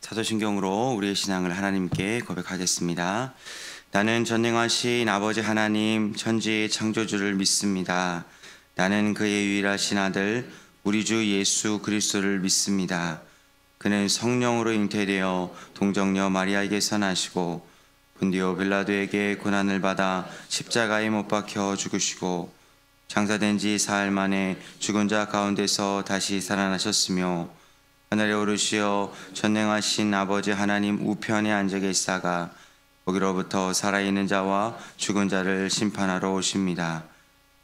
사도신경으로 우리의 신앙을 하나님께 고백하겠습니다. 나는 전능하신 아버지 하나님 천지의 창조주를 믿습니다. 나는 그의 유일하신 아들 우리 주 예수 그리스도를 믿습니다. 그는 성령으로 잉태되어 동정녀 마리아에게서 나시고 본디오 빌라도에게 고난을 받아 십자가에 못 박혀 죽으시고 장사된 지 사흘 만에 죽은 자 가운데서 다시 살아나셨으며 하늘에 오르시어 전능하신 아버지 하나님 우편에 앉아 계시다가 거기로부터 살아있는 자와 죽은 자를 심판하러 오십니다.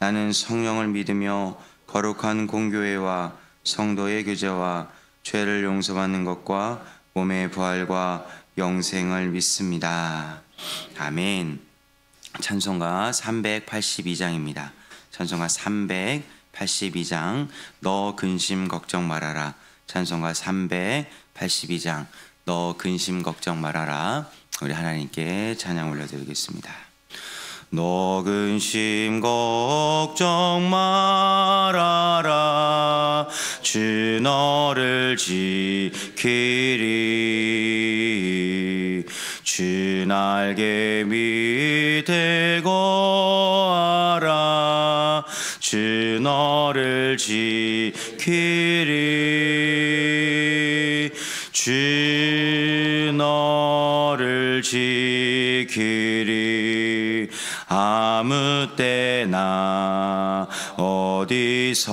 나는 성령을 믿으며 거룩한 공교회와 성도의 교제와 죄를 용서받는 것과 몸의 부활과 영생을 믿습니다. 아멘. 찬송가 382장입니다. 찬송가 382장 너 근심 걱정 말아라. 찬송가 382장 너 근심 걱정 말아라. 우리 하나님께 찬양 올려드리겠습니다. 너 근심 걱정 말아라. 주 너를 지키리. 주 날개 밑에 거하라. 주 너를 지키리. 주 너를 지키리. 아무 때나 어디서나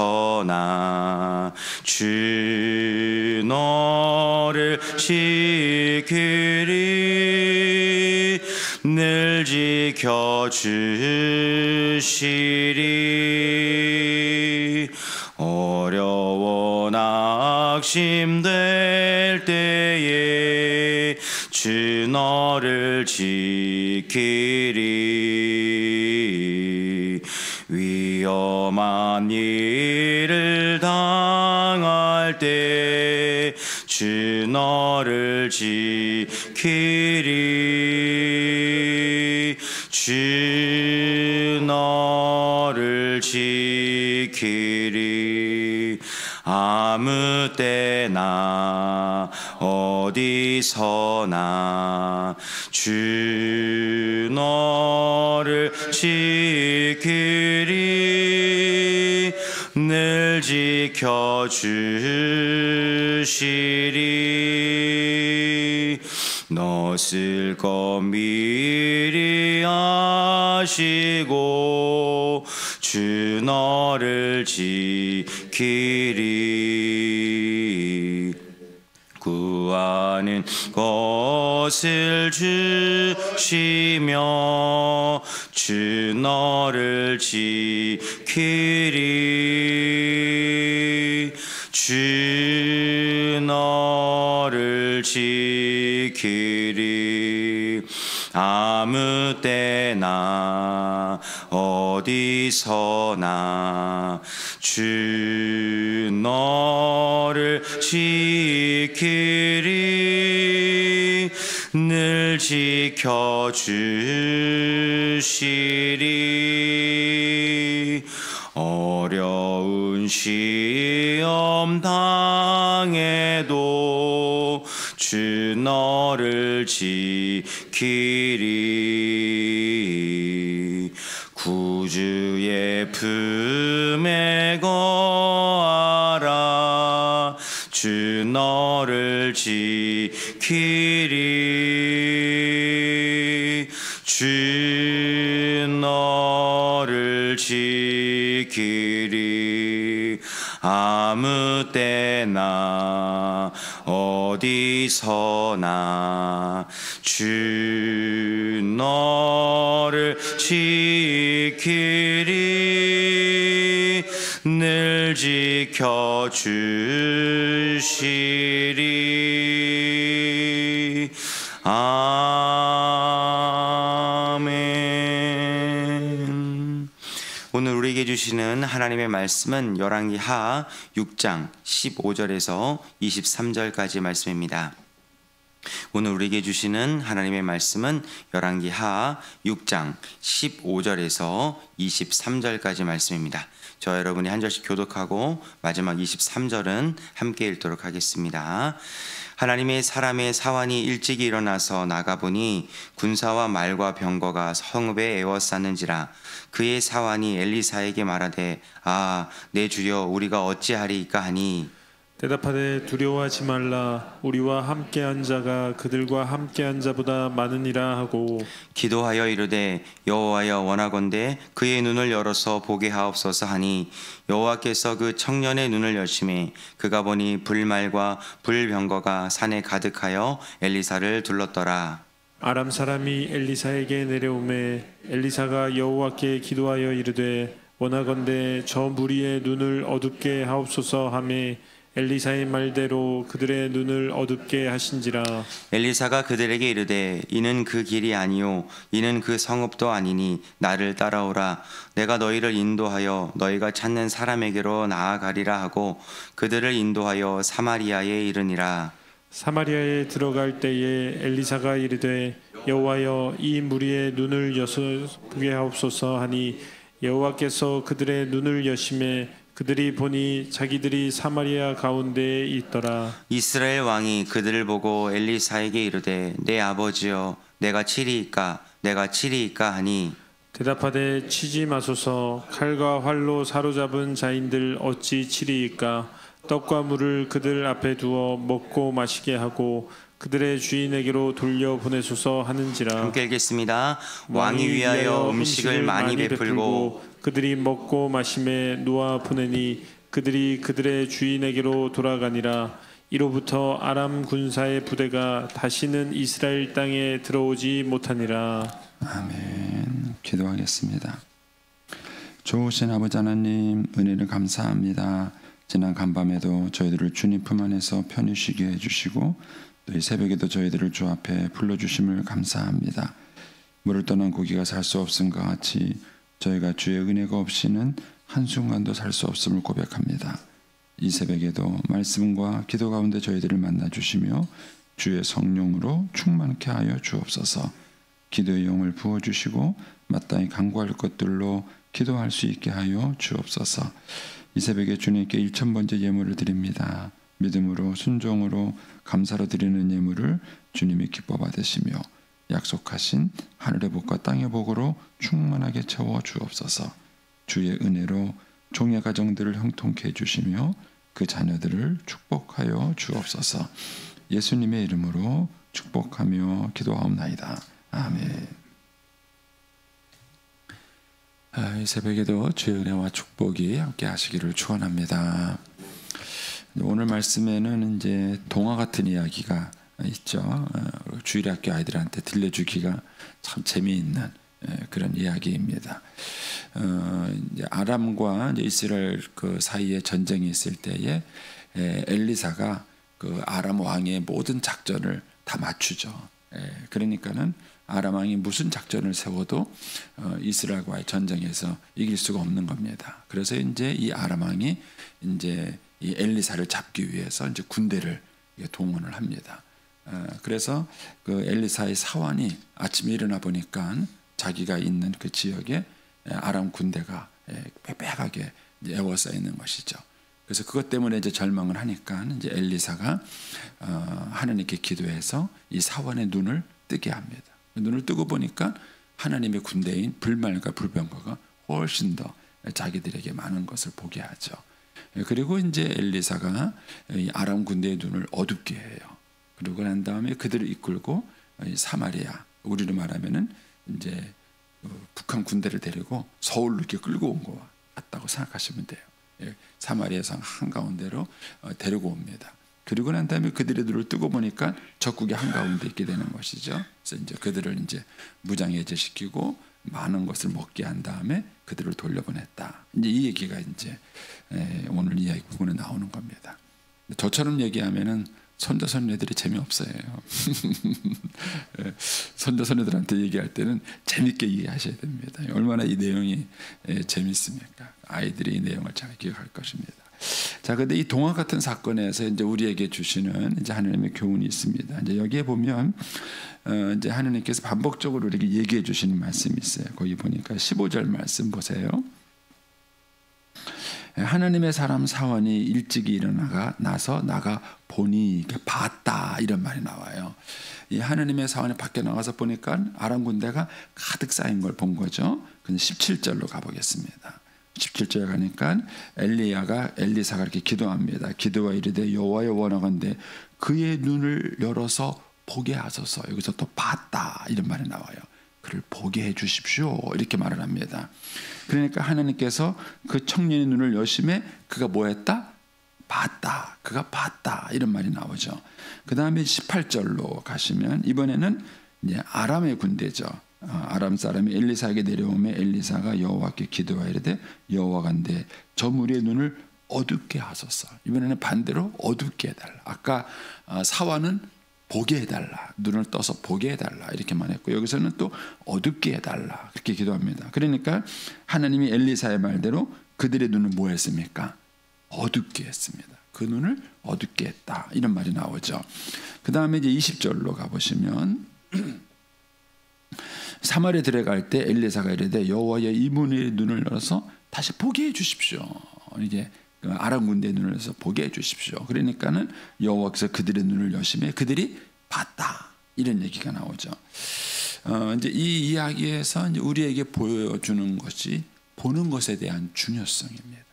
주 너를 지키리. 늘 지켜주시리. 어려워 낙심될 때에 주 너를 지키리. 위험한 일을 당할 때 주 너를 지키리. 주 너를 지키리. 아무 때나 어디서나 주 너를 지키리. 늘 지켜주시리. 너 쓸 것 미리 아시고 주 너를 지키리. 구하는 것을 주시며 주 너를 지키리. 주 너를 지키리. 아무 때나 어디서나 주 너를 지키리. 늘 지켜주시리. 어려운 시험 당해도 주 너를 지키리. 구주의 품에 거하라. 주 너를 지키리. 주 너를 지키리. 아무 때나 어디서나 주 너를 지키리. 늘 지켜주시리. 아멘. 오늘 우리에게 주시는 하나님의 말씀은 열왕기하 6장 15절에서 23절까지 말씀입니다. 오늘 우리에게 주시는 하나님의 말씀은 열왕기하 6장 15절에서 23절까지 말씀입니다. 저 여러분이 한 절씩 교독하고 마지막 23절은 함께 읽도록 하겠습니다. 하나님의 사람의 사환이 일찍이 일어나서 나가보니 군사와 말과 병거가 성읍에 에워쌌는지라. 그의 사환이 엘리사에게 말하되 내 주여 우리가 어찌하리이까 하니 대답하되 두려워하지 말라. 우리와 함께한 자가 그들과 함께한 자보다 많으니라 하고 기도하여 이르되 여호와여 원하건대 그의 눈을 열어서 보게 하옵소서 하니 여호와께서 그 청년의 눈을 여심해 그가 보니 불말과 불병거가 산에 가득하여 엘리사를 둘렀더라. 아람 사람이 엘리사에게 내려오매 엘리사가 여호와께 기도하여 이르되 원하건대 저 무리의 눈을 어둡게 하옵소서 하매 엘리사의 말대로 그들의 눈을 어둡게 하신지라. 엘리사가 그들에게 이르되 이는 그 길이 아니요 이는 그 성읍도 아니니 나를 따라오라. 내가 너희를 인도하여 너희가 찾는 사람에게로 나아가리라 하고 그들을 인도하여 사마리아에 이르니라. 사마리아에 들어갈 때에 엘리사가 이르되 여호와여 이 무리의 눈을 여서 보게 하옵소서 하니 여호와께서 그들의 눈을 여심해 그들이 보니 자기들이 사마리아 가운데에 있더라. 이스라엘 왕이 그들을 보고 엘리사에게 이르되 내 아버지여 내가 치리이까 하니 대답하되 치지 마소서. 칼과 활로 사로잡은 자인들 어찌 치리이까. 떡과 물을 그들 앞에 두어 먹고 마시게 하고 그들의 주인에게로 돌려보내소서 하는지라. 함께 읽겠습니다. 왕이 위하여 음식을 많이 베풀고 그들이 먹고 마심에 놓아 보내니 그들이 그들의 주인에게로 돌아가니라. 이로부터 아람 군사의 부대가 다시는 이스라엘 땅에 들어오지 못하니라. 아멘. 기도하겠습니다. 좋으신 아버지 하나님, 은혜를 감사합니다. 지난 간밤에도 저희들을 주님 품 안에서 편히 쉬게 해주시고 또 이 새벽에도 저희들을 주 앞에 불러주심을 감사합니다. 물을 떠난 고기가 살 수 없음과 같이 저희가 주의 은혜가 없이는 한순간도 살 수 없음을 고백합니다. 이 새벽에도 말씀과 기도 가운데 저희들을 만나주시며 주의 성령으로 충만케 하여 주옵소서. 기도의 영을 부어주시고 마땅히 간구할 것들로 기도할 수 있게 하여 주옵소서. 이 새벽에 주님께 1000번째 예물을 드립니다. 믿음으로 순종으로 감사로 드리는 예물을 주님이 기뻐 받으시며 약속하신 하늘의 복과 땅의 복으로 충만하게 채워 주옵소서. 주의 은혜로 종의 가정들을 형통케 해주시며 그 자녀들을 축복하여 주옵소서. 예수님의 이름으로 축복하며 기도하옵나이다. 아멘. 이 새벽에도 주의 은혜와 축복이 함께 하시기를 축원합니다. 오늘 말씀에는 이제 동화 같은 이야기가 있죠. 주일학교 아이들한테 들려주기가 참 재미있는 그런 이야기입니다. 이제 아람과 이제 이스라엘 그 사이에 전쟁이 있을 때에 엘리사가 그 아람 왕의 모든 작전을 다 맞추죠. 그러니까는 아람 왕이 무슨 작전을 세워도 이스라엘과의 전쟁에서 이길 수가 없는 겁니다. 그래서 이제 이 아람 왕이 이제 이 엘리사를 잡기 위해서 이제 군대를 동원을 합니다. 그래서 그 엘리사의 사환이 아침에 일어나 보니까 자기가 있는 그 지역에 아람 군대가 빽빽하게 에워싸 있는 것이죠. 그래서 그것 때문에 이제 절망을 하니까 이제 엘리사가 하나님께 기도해서 이 사환의 눈을 뜨게 합니다. 눈을 뜨고 보니까 하나님의 군대인 불말과 불병거가 훨씬 더 자기들에게 많은 것을 보게 하죠. 그리고 이제 엘리사가 이 아람 군대의 눈을 어둡게 해요. 그러고 난 다음에 그들을 이끌고 사마리아, 우리로 말하면은 이제 북한 군대를 데리고 서울로 이렇게 끌고 온 것 같다고 생각하시면 돼요. 사마리아성 한가운데로 데리고 옵니다. 그리고 난 다음에 그들의 눈을 뜨고 보니까 적국의 한가운데 있게 되는 것이죠. 그래서 이제 그들을 이제 무장해제시키고 많은 것을 먹게 한 다음에 그들을 돌려보냈다. 이제 이 얘기가 이제 오늘 이야기 부분에 나오는 겁니다. 저처럼 얘기하면은 손자손녀들이 재미없어요. 손자손녀들한테 얘기할 때는 재밌게 이해하셔야 됩니다. 얼마나 이 내용이 재밌습니까? 아이들이 이 내용을 잘 기억할 것입니다. 자, 근데 이 동화 같은 사건에서 이제 우리에게 주시는 이제 하나님의 교훈이 있습니다. 이제 여기에 보면 이제 하나님께서 반복적으로 우리에게 얘기해 주시는 말씀이 있어요. 거기 보니까 15절 말씀 보세요. 하나님의 사람 사원이 일찍이 일어나서 나가 보니, 봤다, 이런 말이 나와요. 이 하나님의 사원이 밖에 나가서 보니까 아람 군대가 가득 쌓인 걸 본 거죠. 그럼 17절로 가보겠습니다. 17절에 가니까 엘리사가 이렇게 기도합니다. 기도와 이르되 여호와여 원하건대 그의 눈을 열어서 보게 하소서. 여기서 또 봤다, 이런 말이 나와요. 그를 보게 해 주십시오, 이렇게 말을 합니다. 그러니까 하나님께서 그 청년의 눈을 여심해 그가 뭐 했다? 봤다. 그가 봤다, 이런 말이 나오죠. 그 다음에 18절로 가시면 이번에는 이제 아람의 군대죠. 아람 사람이 엘리사에게 내려오매 엘리사가 여호와께 기도하여 이르되 여호와간대 저 무리의 눈을 어둡게 하소서. 이번에는 반대로 어둡게 해달라. 아까 사화는 보게 해달라, 눈을 떠서 보게 해달라, 이렇게만 했고 여기서는 또 어둡게 해달라, 그렇게 기도합니다. 그러니까 하나님이 엘리사의 말대로 그들의 눈을 뭐 했습니까? 어둡게 했습니다. 그 눈을 어둡게 했다, 이런 말이 나오죠. 그 다음에 이제 20절로 가보시면 사마리에 들어갈 때 엘리사가 이르되 여호와여 이 문의 눈을 열어서 다시 보게 해 주십시오. 이게 아람 군대의 눈을 열어서 보게 해 주십시오. 그러니까는 여호와께서 그들의 눈을 여심해 그들이 봤다, 이런 얘기가 나오죠. 이제 이 이야기에서 이제 우리에게 보여주는 것이 보는 것에 대한 중요성입니다.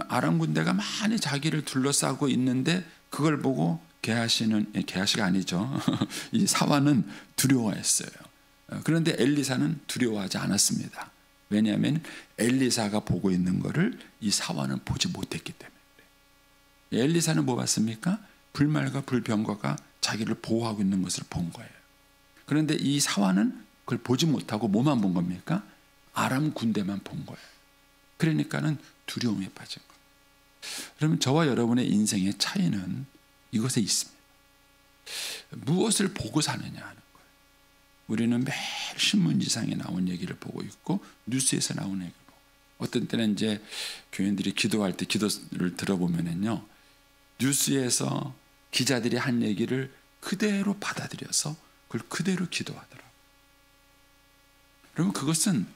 아람 군대가 많이 자기를 둘러싸고 있는데 그걸 보고 게하시가 아니죠. 이 사화는 두려워했어요. 그런데 엘리사는 두려워하지 않았습니다. 왜냐하면 엘리사가 보고 있는 것을 이 사화는 보지 못했기 때문에. 엘리사는 뭐 봤습니까? 불말과 불병거가 자기를 보호하고 있는 것을 본 거예요. 그런데 이 사화는 그걸 보지 못하고 뭐만 본 겁니까? 아람 군대만 본 거예요. 그러니까는 두려움에 빠진 거예요. 그러면 저와 여러분의 인생의 차이는 이것에 있습니다. 무엇을 보고 사느냐 하는 거예요. 우리는 매일 신문지상에 나온 얘기를 보고 있고 뉴스에서 나오는 얘기를 보고, 어떤 때는 이제 교인들이 기도할 때 기도를 들어보면은요, 뉴스에서 기자들이 한 얘기를 그대로 받아들여서 그걸 그대로 기도하더라고요. 그러면 그것은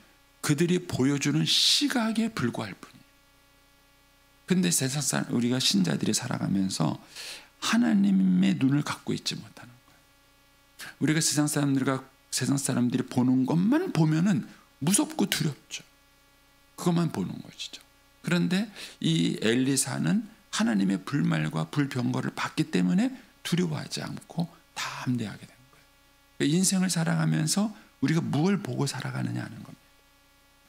그들이 보여주는 시각에 불과할 뿐이에요. 근데 세상 사람, 우리가 신자들이 살아가면서 하나님의 눈을 갖고 있지 못하는 거예요. 우리가 세상 사람들이 보는 것만 보면은 무섭고 두렵죠. 그것만 보는 것이죠. 그런데 이 엘리사는 하나님의 불말과 불병거를 봤기 때문에 두려워하지 않고 담대하게 된 거예요. 그러니까 인생을 살아가면서 우리가 무엇을 보고 살아가느냐 하는 겁니다.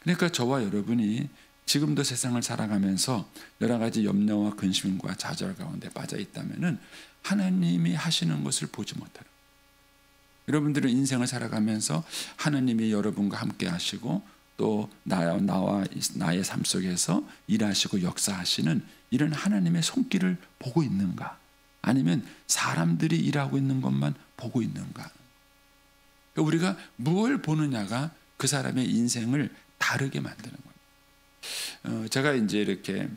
그러니까 저와 여러분이 지금도 세상을 살아가면서 여러 가지 염려와 근심과 좌절 가운데 빠져 있다면은 하나님이 하시는 것을 보지 못하는 거예요. 여러분들은 인생을 살아가면서 하나님이 여러분과 함께 하시고 또 나와 나의 삶 속에서 일하시고 역사하시는 이런 하나님의 손길을 보고 있는가? 아니면 사람들이 일하고 있는 것만 보고 있는가? 우리가 무엇을 보느냐가 그 사람의 인생을 다르게 만드는 겁니다. 제가 이제 이렇게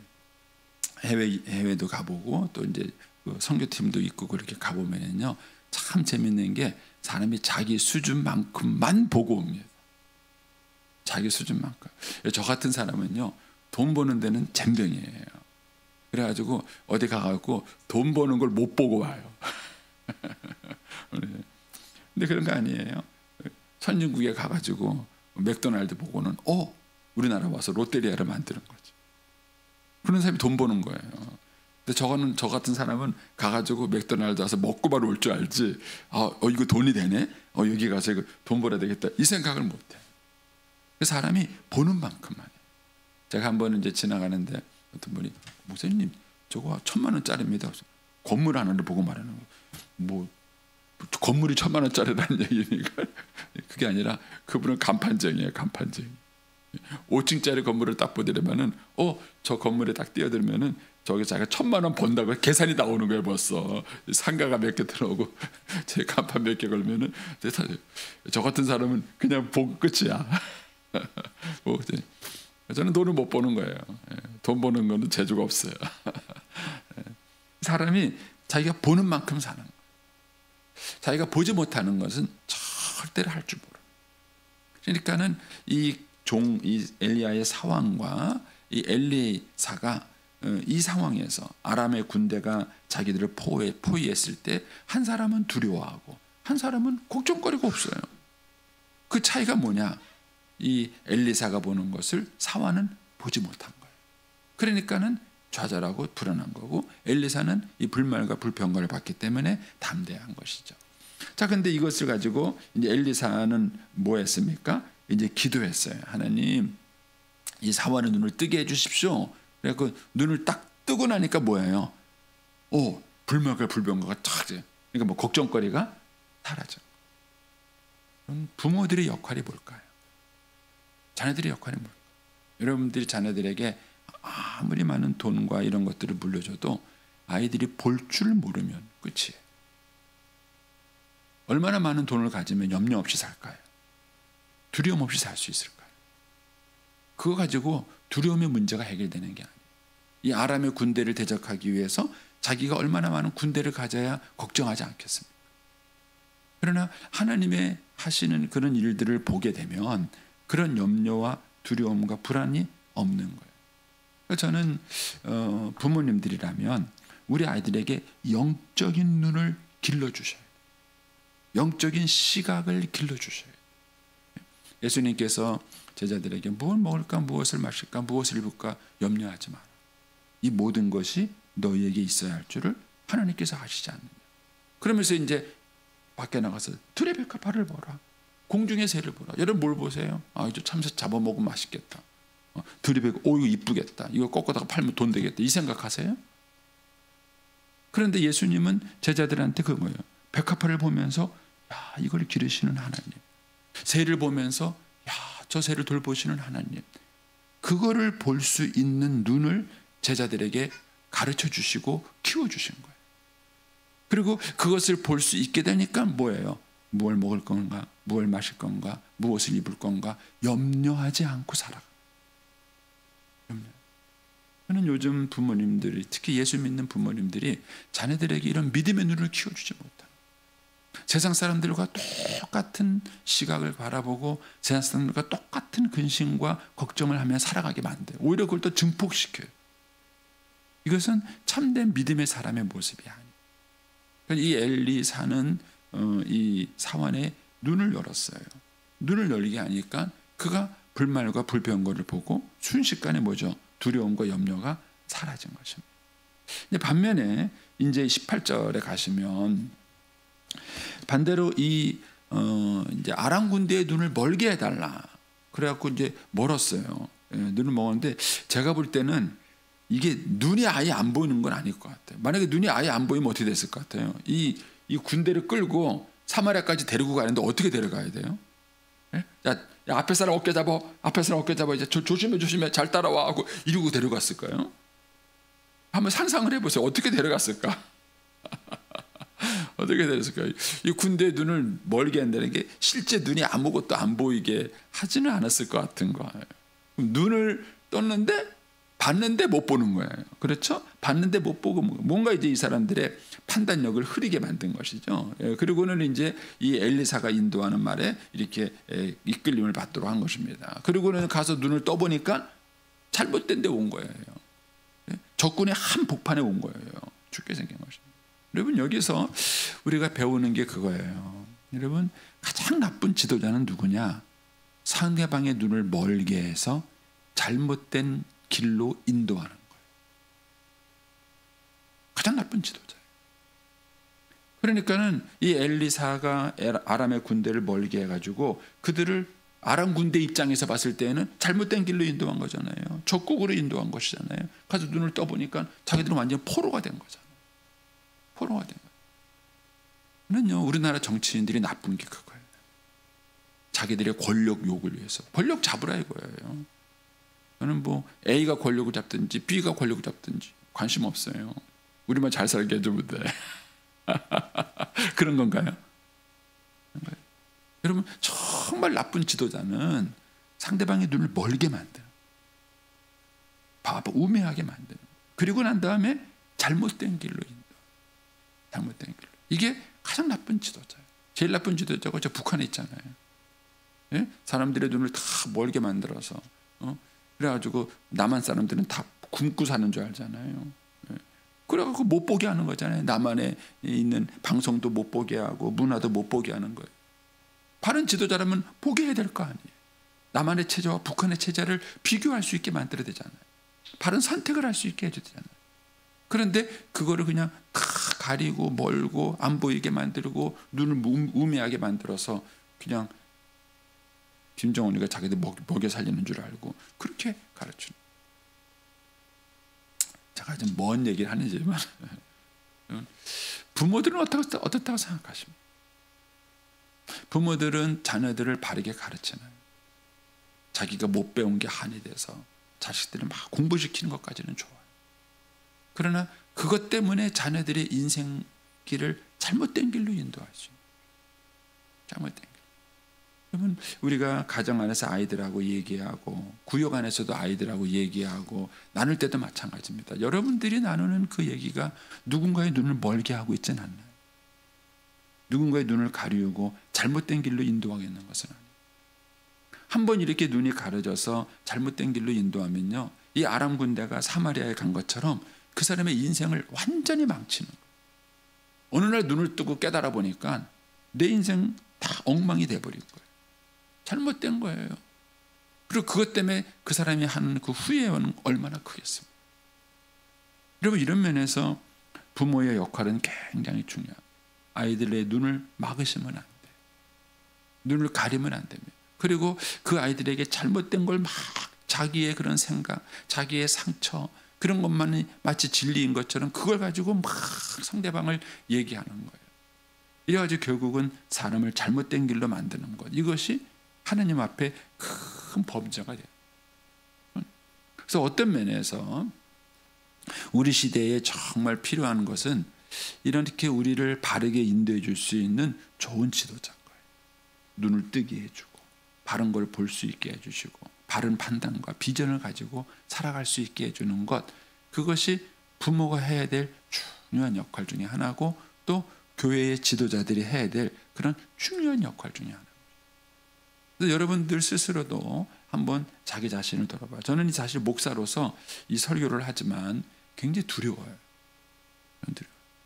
해외도 가보고 또 이제 선교팀도 있고 그렇게 가보면요, 참 재밌는 게 사람이 자기 수준만큼만 보고 옵니다. 자기 수준만큼. 저 같은 사람은요, 돈 버는 데는 젬병이에요. 그래가지고 어디 가갖고 돈 버는 걸 못 보고 와요. 근데 그런 거 아니에요. 선진국에 가가지고 맥도날드 보고는 우리나라 와서 롯데리아를 만드는 거죠. 그런 사람이 돈 버는 거예요. 근데 저 같은 사람은 가가지고 맥도날드 와서 먹고 바로 올 줄 알지. 이거 돈이 되네. 여기 가서 이거 돈 벌어야 되겠다. 이 생각을 못해. 그 사람이 보는 만큼만 해요. 제가 한번 이제 지나가는데 어떤 분이 목사님 저거 1,000만 원짜리입니다. 건물 하나를 보고 말하는 거예요. 뭐 건물이 1,000만 원짜리라는 얘기니까 그게 아니라 그분은 간판쟁이에요. 간판쟁이. 5층짜리 건물을 딱 보더라면은 저 건물에 딱 뛰어들면은 저기 자기가 1,000만 원 번다고 계산이 나오는 거예요. 벌써 상가가 몇 개 들어오고 제 간판 몇 개 걸면은 저 같은 사람은 그냥 보고 끝이야. 저는 돈을 못 버는 거예요. 돈 버는 거는 재주가 없어요. 사람이 자기가 보는 만큼 사는 거예요. 자기가 보지 못하는 것은 절대로 할 줄 모르는. 그러니까는 이 엘리야의 상황과 이 엘리사가 이 상황에서 아람의 군대가 자기들을 포위했을 때 한 사람은 두려워하고 한 사람은 걱정거리가 없어요. 그 차이가 뭐냐? 이 엘리사가 보는 것을 사환은 보지 못한 거예요. 그러니까는 좌절하고 불안한 거고, 엘리사는 이 불말과 불평과를 받기 때문에 담대한 것이죠. 자, 근데 이것을 가지고 이제 엘리사는 뭐 했습니까? 이제 기도했어요. 하나님, 이 사환의 눈을 뜨게 해주십시오. 그래서 눈을 딱 뜨고 나니까 뭐예요? 불말과 불평과가 탁, 그러니까 뭐 걱정거리가 사라져. 그럼 부모들의 역할이 뭘까요? 자녀들의 역할이 뭘까요? 여러분들이 자녀들에게 아무리 많은 돈과 이런 것들을 물려줘도 아이들이 볼 줄 모르면 끝이에요. 얼마나 많은 돈을 가지면 염려 없이 살까요? 두려움 없이 살 수 있을까요? 그거 가지고 두려움의 문제가 해결되는 게 아니에요. 이 아람의 군대를 대적하기 위해서 자기가 얼마나 많은 군대를 가져야 걱정하지 않겠습니까? 그러나 하나님의 하시는 그런 일들을 보게 되면 그런 염려와 두려움과 불안이 없는 거예요. 그래서 저는 부모님들이라면 우리 아이들에게 영적인 눈을 길러주셔야 돼요. 영적인 시각을 길러주셔야 돼요. 예수님께서 제자들에게 무엇을 먹을까, 무엇을 마실까, 무엇을 입을까 염려하지 마라. 이 모든 것이 너희에게 있어야 할 줄을 하나님께서 아시지 않느냐. 그러면서 이제 밖에 나가서 들의 백합화를 보라, 공중의 새를 보라. 여러분 뭘 보세요? 이제 참새 잡아먹으면 맛있겠다. 들의 백, 이거 이쁘겠다. 이거 꺾어다가 팔면 돈 되겠다. 이 생각하세요? 그런데 예수님은 제자들한테 그거예요. 백합화를 보면서 이걸 기르시는 하나님, 새를 보면서 저 새를 돌보시는 하나님, 그거를 볼 수 있는 눈을 제자들에게 가르쳐 주시고 키워 주신 거예요. 그리고 그것을 볼 수 있게 되니까 뭐예요? 무엇을 먹을 건가, 무엇을 마실 건가, 무엇을 입을 건가 염려하지 않고 살아가. 저는 요즘 부모님들이, 특히 예수 믿는 부모님들이 자녀들에게 이런 믿음의 눈을 키워주지 못하는, 세상 사람들과 똑같은 시각을 바라보고 세상 사람들과 똑같은 근심과 걱정을 하며 살아가게 만들어요. 오히려 그걸 또 증폭시켜요. 이것은 참된 믿음의 사람의 모습이 아니에요. 이 엘리사는 이 사환의 눈을 열었어요. 눈을 열게 하니까 그가 불말과 불평거를 보고 순식간에 뭐죠? 두려움과 염려가 사라진 것입니다. 반면에 이제 18절에 가시면 반대로 이 이제 아람 군대의 눈을 멀게 해달라. 그래갖고 이제 멀었어요. 눈을 먹었는데 제가 볼 때는 이게 눈이 아예 안 보이는 건 아닐 것 같아요. 만약에 눈이 아예 안 보이면 어떻게 됐을 것 같아요? 이 군대를 끌고 사마리아까지 데리고 가는데 어떻게 데려가야 돼요? 야, 앞에 사람 어깨 잡아, 앞에 사람 어깨 잡아, 이제 조심해, 잘 따라와 하고 이러고 데려갔을까요? 한번 상상을 해보세요. 어떻게 데려갔을까? 어떻게 데려갔을까요? 이 군대의 눈을 멀게 한다는 게 실제 눈이 아무것도 안 보이게 하지는 않았을 것 같은 거예요. 눈을 떴는데 봤는데 못 보는 거예요. 그렇죠? 봤는데 못 보고 뭔가 이제 이 사람들의 판단력을 흐리게 만든 것이죠. 그리고는 이제 이 엘리사가 인도하는 말에 이렇게 이끌림을 받도록 한 것입니다. 그리고는 가서 눈을 떠보니까 잘못된 데 온 거예요. 적군의 한 복판에 온 거예요. 죽게 생긴 것입니다. 여러분 여기서 우리가 배우는 게 그거예요. 여러분 가장 나쁜 지도자는 누구냐? 상대방의 눈을 멀게 해서 잘못된 길로 인도하는 거예요. 가장 나쁜 지도자예요. 그러니까는 이 엘리사가 아람의 군대를 멀게 해가지고 그들을 아람 군대 입장에서 봤을 때는 잘못된 길로 인도한 거잖아요. 적국으로 인도한 것이잖아요. 가서 눈을 떠보니까 자기들은 완전 포로가 된 거잖아요. 포로가 된 거예요. 저는요, 우리나라 정치인들이 나쁜 게 그거예요. 자기들의 권력 욕을 위해서 권력 잡으라 이거예요. 저는 뭐 A가 권력을 잡든지 B가 권력을 잡든지 관심 없어요. 우리만 잘 살게 해주면 돼. 그런 건가요? 여러분 정말 나쁜 지도자는 상대방의 눈을 멀게 만드는, 우매하게 만드는. 그리고 난 다음에 잘못된 길로 인도. 잘못된 길로. 이게 가장 나쁜 지도자예요. 제일 나쁜 지도자가 저 북한에 있잖아요. 예? 사람들의 눈을 다 멀게 만들어서 그래가지고 남한 사람들은 다 굶고 사는 줄 알잖아요. 예? 그래가지고 못 보게 하는 거잖아요. 남한에 있는 방송도 못 보게 하고 문화도 못 보게 하는 거예요. 바른 지도자라면 보게 해야 될 거 아니에요. 남한의 체제와 북한의 체제를 비교할 수 있게 만들어야 되잖아요. 바른 선택을 할 수 있게 해줘야 되잖아요. 그런데 그거를 그냥 다 가리고 멀고 안 보이게 만들고 눈을 우매하게 만들어서 그냥 김정은이가 자기들 먹여 살리는 줄 알고 그렇게 가르치는. 제가 좀 먼 얘기를 하는지만 부모들은 어떻다고 생각하십니까? 부모들은 자녀들을 바르게 가르치나요? 자기가 못 배운 게 한이 돼서 자식들을 막 공부시키는 것까지는 좋아요. 그러나 그것 때문에 자녀들의 인생길을 잘못된 길로 인도하죠. 잘못된 길. 여러분, 우리가 가정 안에서 아이들하고 얘기하고 구역 안에서도 아이들하고 얘기하고 나눌 때도 마찬가지입니다. 여러분들이 나누는 그 얘기가 누군가의 눈을 멀게 하고 있지는 않나요? 누군가의 눈을 가리우고 잘못된 길로 인도하겠는 것은 아니에요. 한번 이렇게 눈이 가려져서 잘못된 길로 인도하면요, 이 아람 군대가 사마리아에 간 것처럼 그 사람의 인생을 완전히 망치는 거예요. 어느 날 눈을 뜨고 깨달아 보니까 내 인생 다 엉망이 돼버린 거예요. 잘못된 거예요. 그리고 그것 때문에 그 사람이 하는 그 후회는 얼마나 크겠습니까? 여러분, 이런 면에서 부모의 역할은 굉장히 중요합니다. 아이들의 눈을 막으시면 안 돼요. 눈을 가리면 안 됩니다. 그리고 그 아이들에게 잘못된 걸 막 자기의 그런 생각, 자기의 상처, 그런 것만이 마치 진리인 것처럼 그걸 가지고 막 상대방을 얘기하는 거예요. 이래가지고 결국은 사람을 잘못된 길로 만드는 것. 이것이 하나님 앞에 큰 범죄가 돼요. 그래서 어떤 면에서 우리 시대에 정말 필요한 것은 이렇게 우리를 바르게 인도해 줄 수 있는 좋은 지도자인 거예요. 눈을 뜨게 해주고 바른 걸 볼 수 있게 해주시고 바른 판단과 비전을 가지고 살아갈 수 있게 해주는 것, 그것이 부모가 해야 될 중요한 역할 중에 하나고 또 교회의 지도자들이 해야 될 그런 중요한 역할 중에 하나. 그래서 여러분들 스스로도 한번 자기 자신을 돌아봐요. 저는 사실 목사로서 이 설교를 하지만 굉장히 두려워요.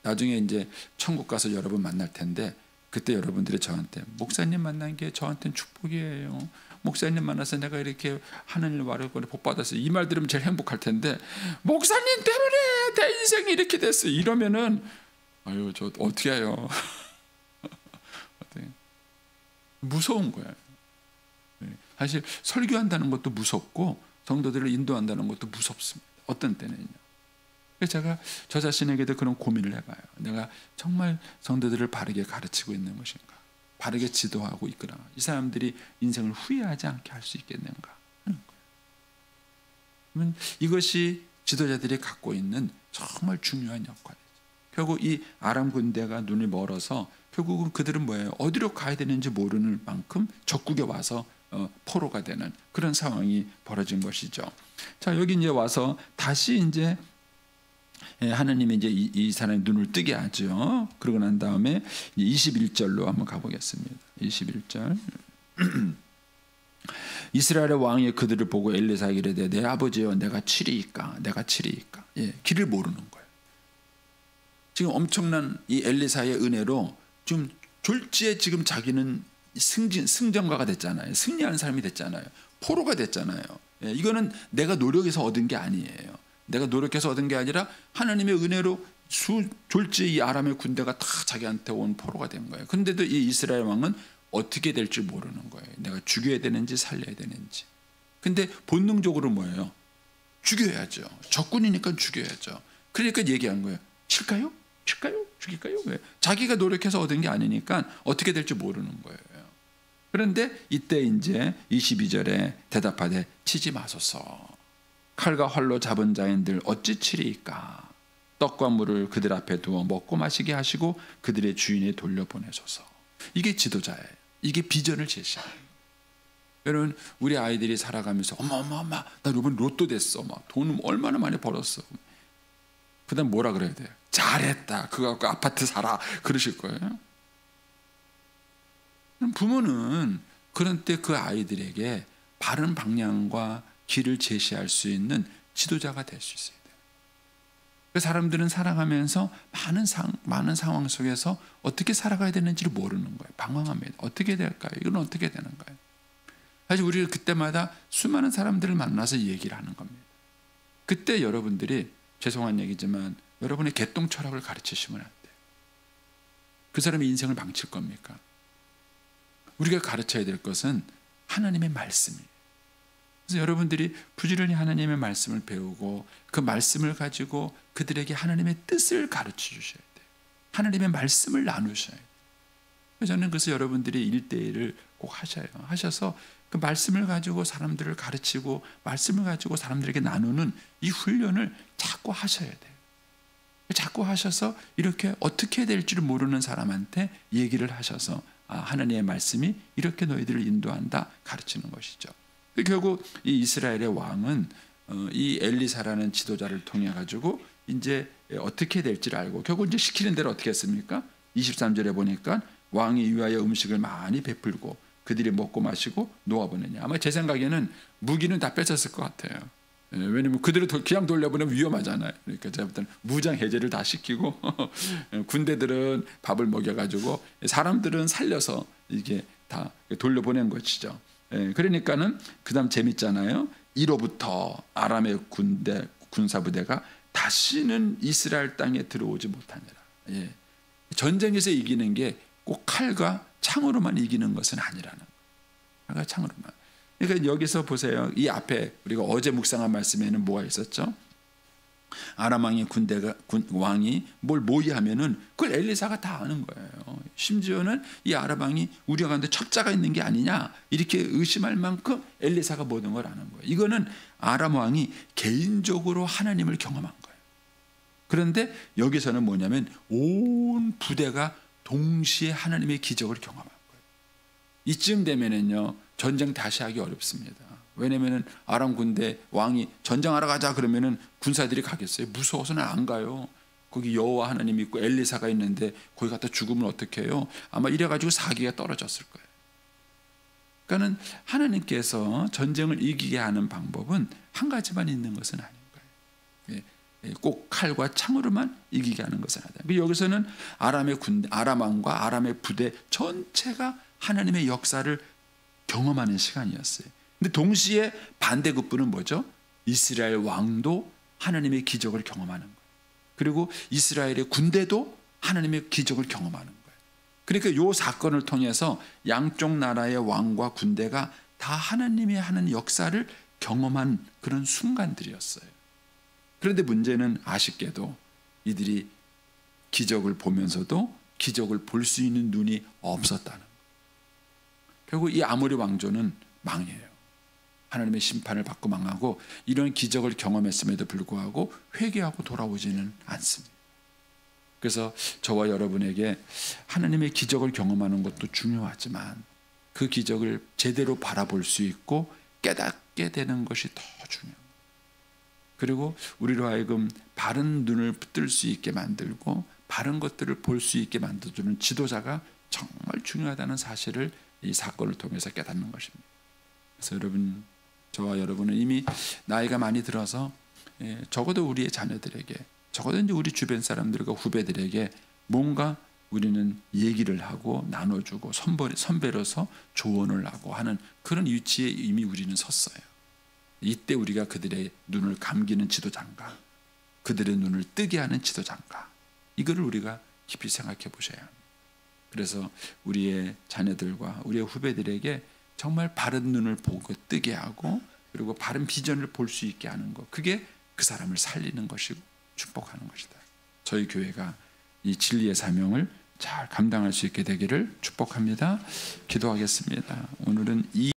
나중에 이제 천국 가서 여러분 만날 텐데 그때 여러분들이 저한테 목사님 만난 게 저한테는 축복이에요. 목사님 만나서 내가 이렇게 하나님 말을 복 받았어요. 이 말 들으면 제일 행복할 텐데 목사님 때문에 내 인생이 이렇게 됐어요. 이러면은 아유 저 어떻게 해요? 무서운 거예요. 사실 설교한다는 것도 무섭고 성도들을 인도한다는 것도 무섭습니다. 어떤 때는요. 그래서 제가 저 자신에게도 그런 고민을 해봐요. 내가 정말 성도들을 바르게 가르치고 있는 것인가? 바르게 지도하고 있거나 이 사람들이 인생을 후회하지 않게 할 수 있겠는가 하는 거예요. 그러면 이것이 지도자들이 갖고 있는 정말 중요한 역할이죠. 결국 이 아람 군대가 눈이 멀어서 결국은 그들은 뭐예요? 어디로 가야 되는지 모르는 만큼 적국에 와서 포로가 되는 그런 상황이 벌어진 것이죠. 자, 여기 이제 와서 다시 이제 하나님이 이제 이 사람의 눈을 뜨게 하죠. 그러고 난 다음에 21절로 한번 가보겠습니다. 21절. 이스라엘의 왕이 그들을 보고 엘리사에게 이르되 내 아버지여 내가 치리이까 내가 치리이까. 길을 모르는 거예요. 지금 엄청난 이 엘리사의 은혜로 좀 졸지에 지금 자기는 승전가가 됐잖아요. 승리하는 사람이 됐잖아요. 포로가 됐잖아요. 이거는 내가 노력해서 얻은 게 아니에요. 내가 노력해서 얻은 게 아니라 하나님의 은혜로 졸지에 이 아람의 군대가 다 자기한테 온 포로가 된 거예요. 그런데도 이 이스라엘 왕은 어떻게 될지 모르는 거예요. 내가 죽여야 되는지 살려야 되는지. 근데 본능적으로 뭐예요? 죽여야죠. 적군이니까 죽여야죠. 그러니까 얘기한 거예요. 칠까요? 칠까요? 죽일까요? 왜? 자기가 노력해서 얻은 게 아니니까 어떻게 될지 모르는 거예요. 그런데 이때 이제 22절에 대답하되 치지 마소서. 칼과 활로 잡은 자인들 어찌 치리이까. 떡과 물을 그들 앞에 두어 먹고 마시게 하시고 그들의 주인에 돌려보내소서. 이게 지도자예요. 이게 비전을 제시해요. 여러분 우리 아이들이 살아가면서 엄마 나 이번 로또 됐어. 막 돈 얼마나 많이 벌었어. 그다음 뭐라 그래야 돼요? 잘했다. 그거 갖고 아파트 사라. 그러실 거예요. 부모는 그런 때 그 아이들에게 바른 방향과 길을 제시할 수 있는 지도자가 될 수 있어야 돼요. 그 사람들은 살아가면서 많은 상황 속에서 어떻게 살아가야 되는지를 모르는 거예요. 방황합니다. 어떻게 될까요? 이건 어떻게 되는가요? 사실 우리는 그때마다 수많은 사람들을 만나서 얘기를 하는 겁니다. 그때 여러분들이 죄송한 얘기지만 여러분의 개똥 철학을 가르치시면 안 돼요. 그 사람의 인생을 망칠 겁니까? 우리가 가르쳐야 될 것은 하나님의 말씀이에요. 그래서 여러분들이 부지런히 하나님의 말씀을 배우고 그 말씀을 가지고 그들에게 하나님의 뜻을 가르쳐 주셔야 돼요. 하나님의 말씀을 나누셔야 돼요. 저는 그래서 여러분들이 1대1을 꼭 하셔서 그 말씀을 가지고 사람들을 가르치고 말씀을 가지고 사람들에게 나누는 이 훈련을 자꾸 하셔야 돼요. 자꾸 하셔서 이렇게 어떻게 될지를 모르는 사람한테 얘기를 하셔서 하나님의 말씀이 이렇게 너희들을 인도한다 가르치는 것이죠. 결국 이 이스라엘의 왕은 이 엘리사라는 지도자를 통해 가지고 이제 어떻게 될지를 알고 결국 이제 시키는 대로 어떻게 했습니까? 23절에 보니까 왕이 위하여 음식을 많이 베풀고 그들이 먹고 마시고 놓아보느냐. 아마 제 생각에는 무기는 다 뺏었을 것 같아요. 왜냐하면 그들을 그냥 돌려보내면 위험하잖아요. 그러니까 제가 볼 때는 무장 해제를 다 시키고 군대들은 밥을 먹여가지고 사람들은 살려서 이게 다 돌려보낸 것이죠. 그러니까는 그다음 재밌잖아요. 이로부터 아람의 군사부대가 다시는 이스라엘 땅에 들어오지 못하니라. 전쟁에서 이기는 게 꼭 칼과 창으로만 이기는 것은 아니라는 거예요. 칼과 창으로만. 그러니까 여기서 보세요. 이 앞에 우리가 어제 묵상한 말씀에는 뭐가 있었죠? 아람 왕의 왕이 뭘 모의하면은 그걸 엘리사가 다 아는 거예요. 심지어는 이 아람 왕이 우리가 가운데 첩자가 있는 게 아니냐 이렇게 의심할 만큼 엘리사가 모든 걸 아는 거예요. 이거는 아람 왕이 개인적으로 하나님을 경험한 거예요. 그런데 여기서는 뭐냐면 온 부대가 동시에 하나님의 기적을 경험한 거예요. 이쯤 되면은요 전쟁 다시 하기 어렵습니다. 왜냐면은 아람 군대 왕이 전쟁하러 가자 그러면은 군사들이 가겠어요? 무서워서는 안 가요. 거기 여호와 하나님 있고 엘리사가 있는데 거기 갔다 죽으면 어떻게 해요? 아마 이래가지고 사기가 떨어졌을 거예요. 그러니까는 하나님께서 전쟁을 이기게 하는 방법은 한 가지만 있는 것은 아닌 거예요. 꼭 칼과 창으로만 이기게 하는 것은 아니다. 여기서는 아람의 군대, 아람 왕과 아람의 부대 전체가 하나님의 역사를 경험하는 시간이었어요. 근데 동시에 반대급부는 뭐죠? 이스라엘 왕도 하나님의 기적을 경험하는 거예요. 그리고 이스라엘의 군대도 하나님의 기적을 경험하는 거예요. 그러니까 이 사건을 통해서 양쪽 나라의 왕과 군대가 다 하나님이 하는 역사를 경험한 그런 순간들이었어요. 그런데 문제는 아쉽게도 이들이 기적을 보면서도 기적을 볼 수 있는 눈이 없었다는 거예요. 결국 이 아모리 왕조는 망해요. 하나님의 심판을 받고 망하고 이런 기적을 경험했음에도 불구하고 회개하고 돌아오지는 않습니다. 그래서 저와 여러분에게 하나님의 기적을 경험하는 것도 중요하지만 그 기적을 제대로 바라볼 수 있고 깨닫게 되는 것이 더 중요합니다. 그리고 우리로 하여금 바른 눈을 뜰 수 있게 만들고 바른 것들을 볼 수 있게 만들어주는 지도자가 정말 중요하다는 사실을 이 사건을 통해서 깨닫는 것입니다. 그래서 여러분, 저와 여러분은 이미 나이가 많이 들어서 적어도 우리의 자녀들에게, 적어도 이제 우리 주변 사람들과 후배들에게 뭔가 우리는 얘기를 하고 나눠주고 선배로서 조언을 하고 하는 그런 위치에 이미 우리는 섰어요. 이때 우리가 그들의 눈을 감기는 지도자인가, 그들의 눈을 뜨게 하는 지도자인가, 이거를 우리가 깊이 생각해 보셔야 합니다. 그래서 우리의 자녀들과 우리의 후배들에게 정말 바른 눈을 보고 뜨게 하고 그리고 바른 비전을 볼 수 있게 하는 것, 그게 그 사람을 살리는 것이고 축복하는 것이다. 저희 교회가 이 진리의 사명을 잘 감당할 수 있게 되기를 축복합니다. 기도하겠습니다. 오늘은 이